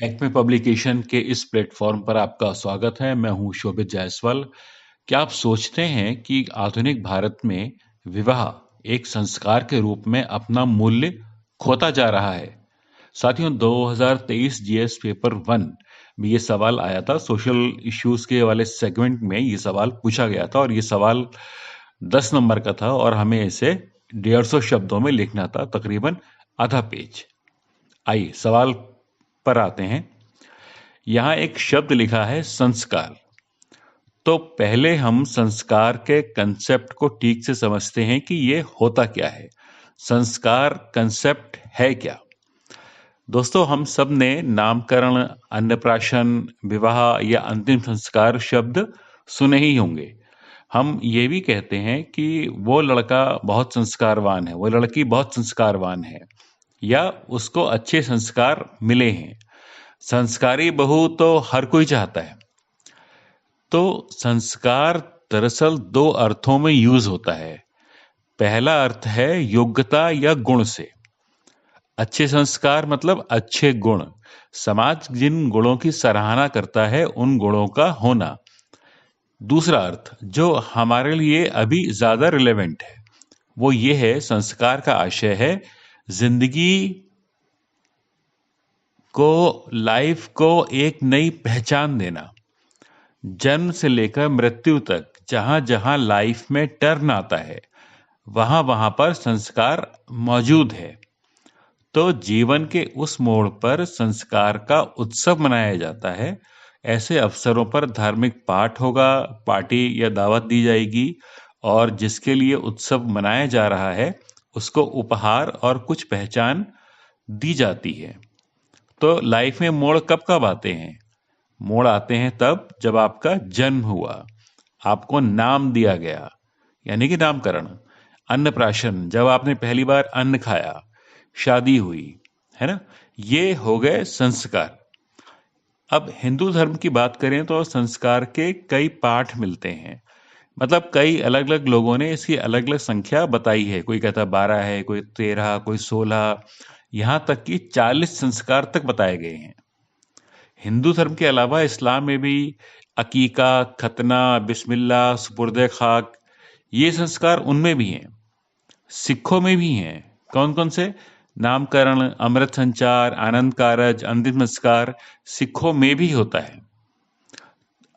Acme publication के इस platform पर आपका स्वागत है। मैं हूं शोभित जायसवाल। क्या आप सोचते हैं कि आधुनिक भारत में विवाह एक संस्कार के रूप में अपना मूल्य खोता जा रहा है? साथियों, 2023 जीएस पेपर 1 में ये सवाल आया था। सोशल इश्यूज के वाले सेगमेंट में ये सवाल पूछा गया था और ये सवाल 10 नंबर का था और हमें इसे 150 शब्दों में लिखना था, तकरीबन आधा पेज। आइए सवाल पर आते हैं। यहां एक शब्द लिखा है संस्कार। तो पहले हम संस्कार के कंसेप्ट को ठीक से समझते हैं कि ये होता क्या है। संस्कार कंसेप्ट है क्या? दोस्तों, हम सब ने नामकरण, अन्नप्राशन, विवाह या अंतिम संस्कार शब्द सुने ही होंगे। हम ये भी कहते हैं कि वो लड़का बहुत संस्कारवान है, वो लड़की बहुत संस्कारवान है, या उसको अच्छे संस्कार मिले हैं। संस्कारी बहू तो हर कोई चाहता है। तो संस्कार दरअसल दो अर्थों में यूज होता है। पहला अर्थ है योग्यता या गुण से। अच्छे संस्कार मतलब अच्छे गुण। समाज जिन गुणों की सराहना करता है उन गुणों का होना। दूसरा अर्थ जो हमारे लिए अभी ज्यादा रिलेवेंट है वो ये है, संस्कार का आशय है जिंदगी को, लाइफ को एक नई पहचान देना। जन्म से लेकर मृत्यु तक जहां जहां लाइफ में टर्न आता है वहां वहां पर संस्कार मौजूद है। तो जीवन के उस मोड़ पर संस्कार का उत्सव मनाया जाता है। ऐसे अवसरों पर धार्मिक पाठ होगा, पार्टी या दावत दी जाएगी और जिसके लिए उत्सव मनाया जा रहा है उसको उपहार और कुछ पहचान दी जाती है। तो लाइफ में मोड़ कब कब आते हैं? मोड़ आते हैं तब जब आपका जन्म हुआ, आपको नाम दिया गया यानी कि नामकरण, अन्नप्राशन जब आपने पहली बार अन्न खाया, शादी हुई, है ना? ये हो गए संस्कार। अब हिंदू धर्म की बात करें तो संस्कार के कई पाठ मिलते हैं। मतलब कई अलग अलग लोगों ने इसकी अलग अलग संख्या बताई है। कोई कहता 12 है, कोई 13, कोई 16, यहां तक कि 40 संस्कार तक बताए गए हैं। हिंदू धर्म के अलावा इस्लाम में भी अकीका, खतना, बिस्मिल्लाह, सुपुर्द खाक, ये संस्कार उनमें भी हैं। सिखों में भी हैं। कौन कौन से? नामकरण, अमृत संचार, आनंद कारज, अंतिम संस्कार सिखों में भी होता है।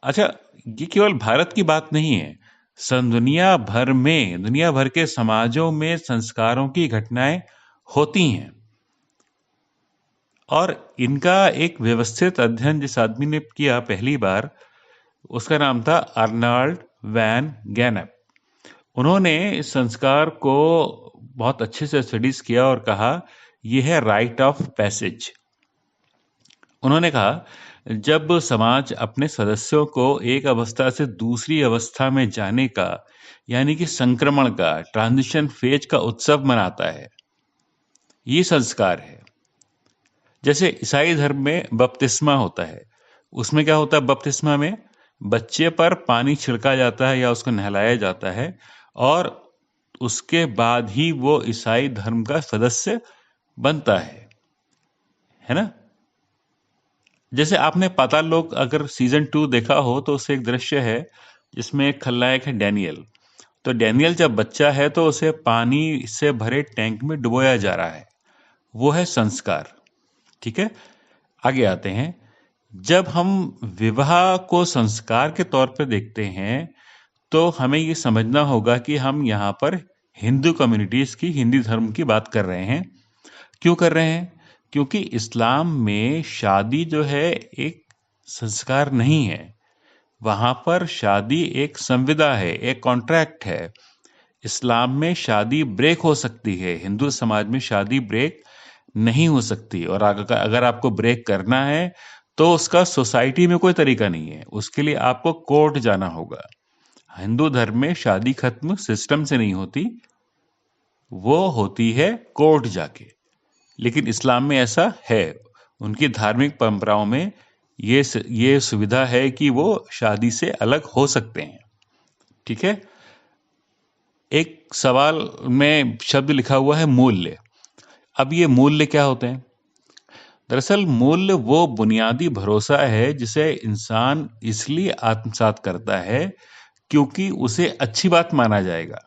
अच्छा, ये केवल भारत की बात नहीं है। दुनिया भर में, दुनिया भर के समाजों में संस्कारों की घटनाएं होती हैं और इनका एक व्यवस्थित अध्ययन जिस आदमी ने किया पहली बार, उसका नाम था अर्नाल्ड वैन गैनप। उन्होंने इस संस्कार को बहुत अच्छे से स्टडीज किया और कहा यह है राइट ऑफ पैसेज। उन्होंने कहा जब समाज अपने सदस्यों को एक अवस्था से दूसरी अवस्था में जाने का यानी कि संक्रमण का, ट्रांजिशन फेज का उत्सव मनाता है, ये संस्कार है। जैसे ईसाई धर्म में बपतिस्मा होता है। उसमें क्या होता है? बपतिस्मा में बच्चे पर पानी छिड़का जाता है या उसको नहलाया जाता है और उसके बाद ही वो ईसाई धर्म का सदस्य बनता है ना? जैसे आपने पाताल लोक अगर सीजन 2 देखा हो तो उससे एक दृश्य है जिसमें एक खलनायक है डैनियल। तो डैनियल जब बच्चा है तो उसे पानी से भरे टैंक में डुबोया जा रहा है। वो है संस्कार। ठीक है, आगे आते हैं। जब हम विवाह को संस्कार के तौर पर देखते हैं तो हमें ये समझना होगा कि हम यहाँ पर हिंदू कम्युनिटीज की, हिंदू धर्म की बात कर रहे हैं। क्यों कर रहे हैं? क्योंकि इस्लाम में शादी जो है एक संस्कार नहीं है। वहां पर शादी एक संविदा है, एक कॉन्ट्रैक्ट है। इस्लाम में शादी ब्रेक हो सकती है, हिंदू समाज में शादी ब्रेक नहीं हो सकती। और अगर आपको ब्रेक करना है तो उसका सोसाइटी में कोई तरीका नहीं है, उसके लिए आपको कोर्ट जाना होगा। हिंदू धर्म में शादी खत्म सिस्टम से नहीं होती, वो होती है कोर्ट जाके। लेकिन इस्लाम में ऐसा है। उनकी धार्मिक परंपराओं में ये सुविधा है कि वो शादी से अलग हो सकते हैं। ठीक है, एक सवाल में शब्द लिखा हुआ है मूल्य। अब ये मूल्य क्या होते हैं? दरअसल मूल्य वो बुनियादी भरोसा है जिसे इंसान इसलिए आत्मसात करता है क्योंकि उसे अच्छी बात माना जाएगा।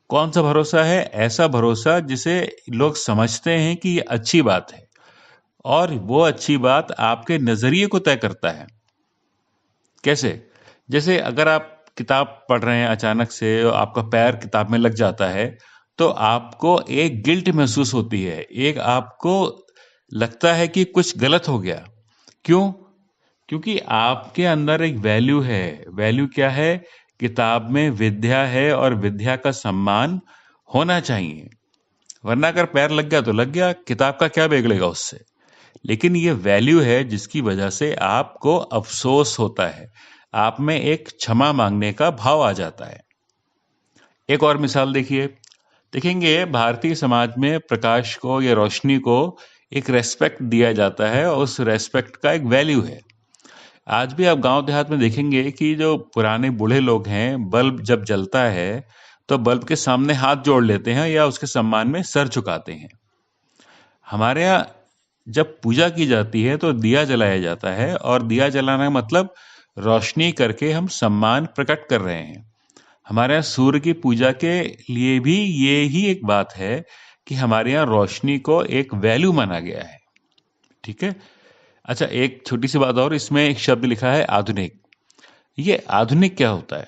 कौन सा भरोसा है? ऐसा भरोसा जिसे लोग समझते हैं कि ये अच्छी बात है और वो अच्छी बात आपके नजरिए को तय करता है। कैसे? जैसे अगर आप किताब पढ़ रहे हैं, अचानक से आपका पैर किताब में लग जाता है, तो आपको एक गिल्ट महसूस होती है, एक आपको लगता है कि कुछ गलत हो गया। क्यों? क्योंकि आपके अंदर एक वैल्यू है। वैल्यू क्या है? किताब में विद्या है और विद्या का सम्मान होना चाहिए। वरना अगर पैर लग गया तो लग गया, किताब का क्या बिगड़ेगा उससे। लेकिन ये वैल्यू है जिसकी वजह से आपको अफसोस होता है, आप में एक क्षमा मांगने का भाव आ जाता है। एक और मिसाल देखिए, देखेंगे भारतीय समाज में प्रकाश को या रोशनी को एक रेस्पेक्ट दिया जाता है और उस रेस्पेक्ट का एक वैल्यू है। आज भी आप गांव देहात में देखेंगे कि जो पुराने बूढ़े लोग हैं, बल्ब जब जलता है तो बल्ब के सामने हाथ जोड़ लेते हैं या उसके सम्मान में सर झुकाते हैं। हमारे यहाँ जब पूजा की जाती है तो दिया जलाया जाता है और दिया जलाना मतलब रोशनी करके हम सम्मान प्रकट कर रहे हैं। हमारे यहाँ सूर्य की पूजा के लिए भी ये ही एक बात है कि हमारे यहाँ रोशनी को एक वैल्यू माना गया है। ठीक है। अच्छा, एक छोटी सी बात और, इसमें एक शब्द लिखा है आधुनिक। ये आधुनिक क्या होता है?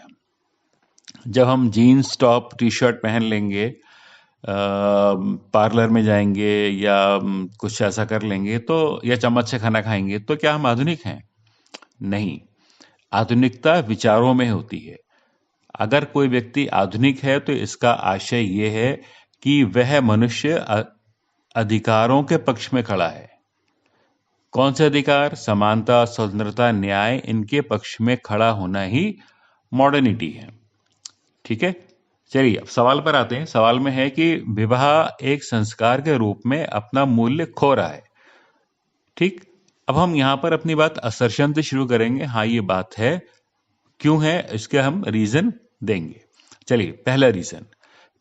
जब हम जीन्स टॉप टी शर्ट पहन लेंगे, पार्लर में जाएंगे या कुछ ऐसा कर लेंगे तो, या चम्मच से खाना खाएंगे तो क्या हम आधुनिक हैं? नहीं। आधुनिकता विचारों में होती है। अगर कोई व्यक्ति आधुनिक है तो इसका आशय ये है कि वह मनुष्य अधिकारों के पक्ष में खड़ा है। कौन से अधिकार? समानता, स्वतंत्रता, न्याय, इनके पक्ष में खड़ा होना ही मॉडर्निटी है। ठीक है। चलिए अब सवाल पर आते हैं। सवाल में है कि विवाह एक संस्कार के रूप में अपना मूल्य खो रहा है। ठीक। अब हम यहां पर अपनी बात असर्शन से शुरू करेंगे। हाँ, ये बात है। क्यों है इसके हम रीजन देंगे। चलिए,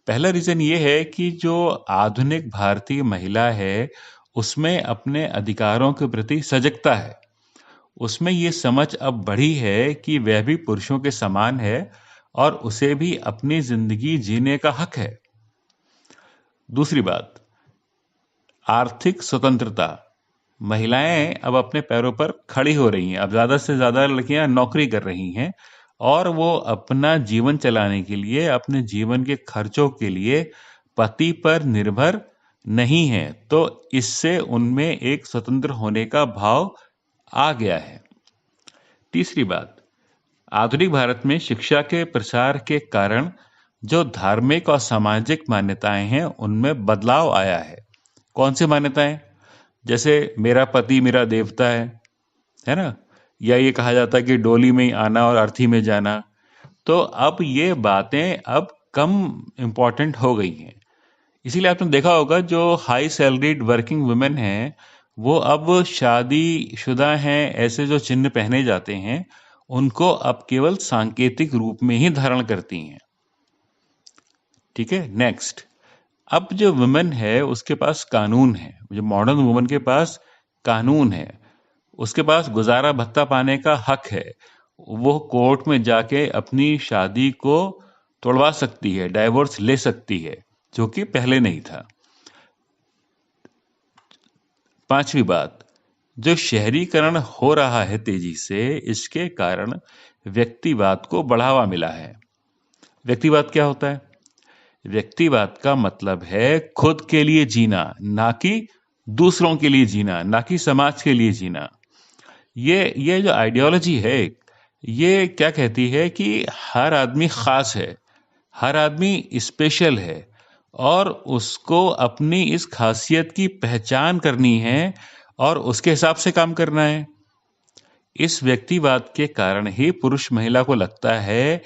पहला रीजन ये है कि जो आधुनिक भारतीय महिला है उसमें अपने अधिकारों के प्रति सजगता है। उसमें ये समझ अब बढ़ी है कि वह भी पुरुषों के समान है और उसे भी अपनी जिंदगी जीने का हक है। दूसरी बात, आर्थिक स्वतंत्रता। महिलाएं अब अपने पैरों पर खड़ी हो रही हैं। अब ज्यादा से ज्यादा लड़कियां नौकरी कर रही हैं और वो अपना जीवन चलाने के लिए, अपने जीवन के खर्चों के लिए पति पर निर्भर नहीं है। तो इससे उनमें एक स्वतंत्र होने का भाव आ गया है। तीसरी बात, आधुनिक भारत में शिक्षा के प्रसार के कारण जो धार्मिक और सामाजिक मान्यताएं हैं उनमें बदलाव आया है। कौन सी मान्यताएं? जैसे मेरा पति मेरा देवता है ना? या ये कहा जाता है कि डोली में ही आना और अर्थी में जाना। तो अब ये बातें अब कम इम्पोर्टेंट हो गई हैं। इसीलिए आपने देखा होगा जो हाई सैलरीड वर्किंग वुमेन हैं वो अब शादीशुदा हैं, ऐसे जो चिन्ह पहने जाते हैं उनको अब केवल सांकेतिक रूप में ही धारण करती हैं। ठीक है। नेक्स्ट, अब जो वुमेन है उसके पास कानून है। जो मॉडर्न वुमेन के पास कानून है, उसके पास गुजारा भत्ता पाने का हक है। वो कोर्ट में जाके अपनी शादी को तोड़वा सकती है, डाइवोर्स ले सकती है, जो कि पहले नहीं था। पांचवी बात, जो शहरीकरण हो रहा है तेजी से, इसके कारण व्यक्तिवाद को बढ़ावा मिला है। व्यक्तिवाद क्या होता है? व्यक्तिवाद का मतलब है खुद के लिए जीना, ना कि दूसरों के लिए जीना, ना कि समाज के लिए जीना। ये जो आइडियोलॉजी है, ये क्या कहती है कि हर आदमी खास है, हर आदमी स्पेशल है और उसको अपनी इस खासियत की पहचान करनी है और उसके हिसाब से काम करना है। इस व्यक्तिवाद के कारण ही पुरुष महिला को लगता है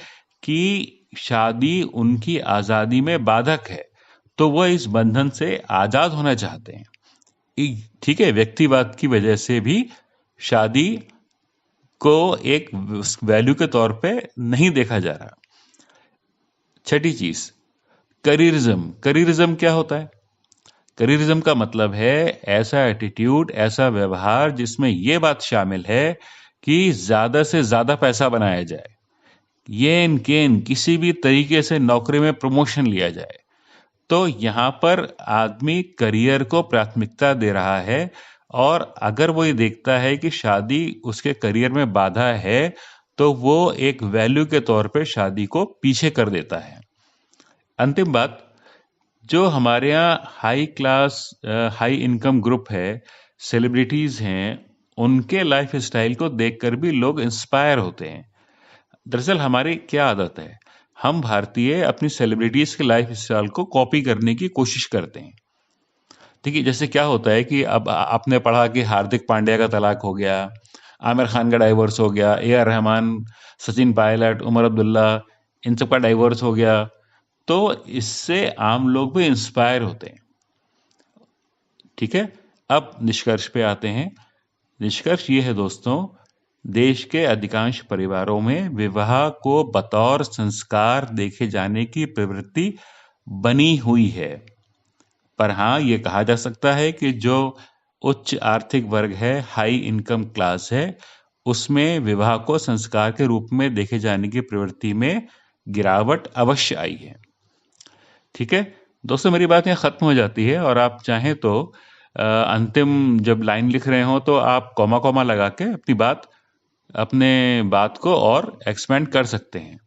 कि शादी उनकी आजादी में बाधक है, तो वह इस बंधन से आजाद होना चाहते हैं। ठीक है। व्यक्तिवाद की वजह से भी शादी को एक वैल्यू के तौर पे नहीं देखा जा रहा। छठी चीज, करियरिज्म। करियरिज्म क्या होता है? करियरिज्म का मतलब है ऐसा एटीट्यूड, ऐसा व्यवहार जिसमें यह बात शामिल है कि ज्यादा से ज्यादा पैसा बनाया जाए, येन केन किसी भी तरीके से नौकरी में प्रमोशन लिया जाए। तो यहाँ पर आदमी करियर को प्राथमिकता दे रहा है, और अगर वो ये देखता है कि शादी उसके करियर में बाधा है तो वो एक वैल्यू के तौर पे शादी को पीछे कर देता है। अंतिम बात, जो हमारे यहाँ high class high income group है, सेलिब्रिटीज हैं, उनके लाइफ स्टाइल को देखकर भी लोग इंस्पायर होते हैं। दरअसल हमारी क्या आदत है, हम भारतीय अपनी सेलिब्रिटीज के लाइफ स्टाइल को कॉपी करने की कोशिश करते हैं। ठीक है, जैसे क्या होता है कि अब आपने पढ़ा कि हार्दिक पांड्या का तलाक हो गया, आमिर खान का डाइवोर्स हो गया, ए आर रहमान, सचिन पायलट, उमर अब्दुल्ला, इन सब का डाइवोर्स हो गया। तो इससे आम लोग भी इंस्पायर होते हैं। ठीक है, अब निष्कर्ष पे आते हैं। निष्कर्ष ये है दोस्तों, देश के अधिकांश परिवारों में विवाह को बतौर संस्कार देखे जाने की प्रवृत्ति बनी हुई है। पर हाँ, ये कहा जा सकता है कि जो उच्च आर्थिक वर्ग है, हाई इनकम क्लास है, उसमें विवाह को संस्कार के रूप में देखे जाने की प्रवृत्ति में गिरावट अवश्य आई है। ठीक है दोस्तों, मेरी बात यहाँ खत्म हो जाती है, और आप चाहें तो अंतिम जब लाइन लिख रहे हो तो आप कॉमा कॉमा लगा के अपने बात को और एक्सपेंड कर सकते हैं।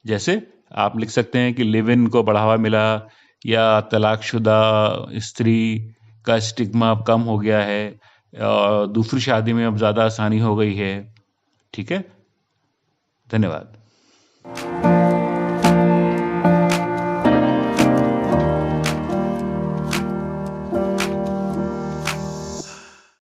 जैसे आप लिख सकते हैं कि लिव इन को बढ़ावा मिला, या तलाकशुदा स्त्री का स्टिग्मा अब कम हो गया है, और दूसरी शादी में अब ज़्यादा आसानी हो गई है। ठीक है, धन्यवाद।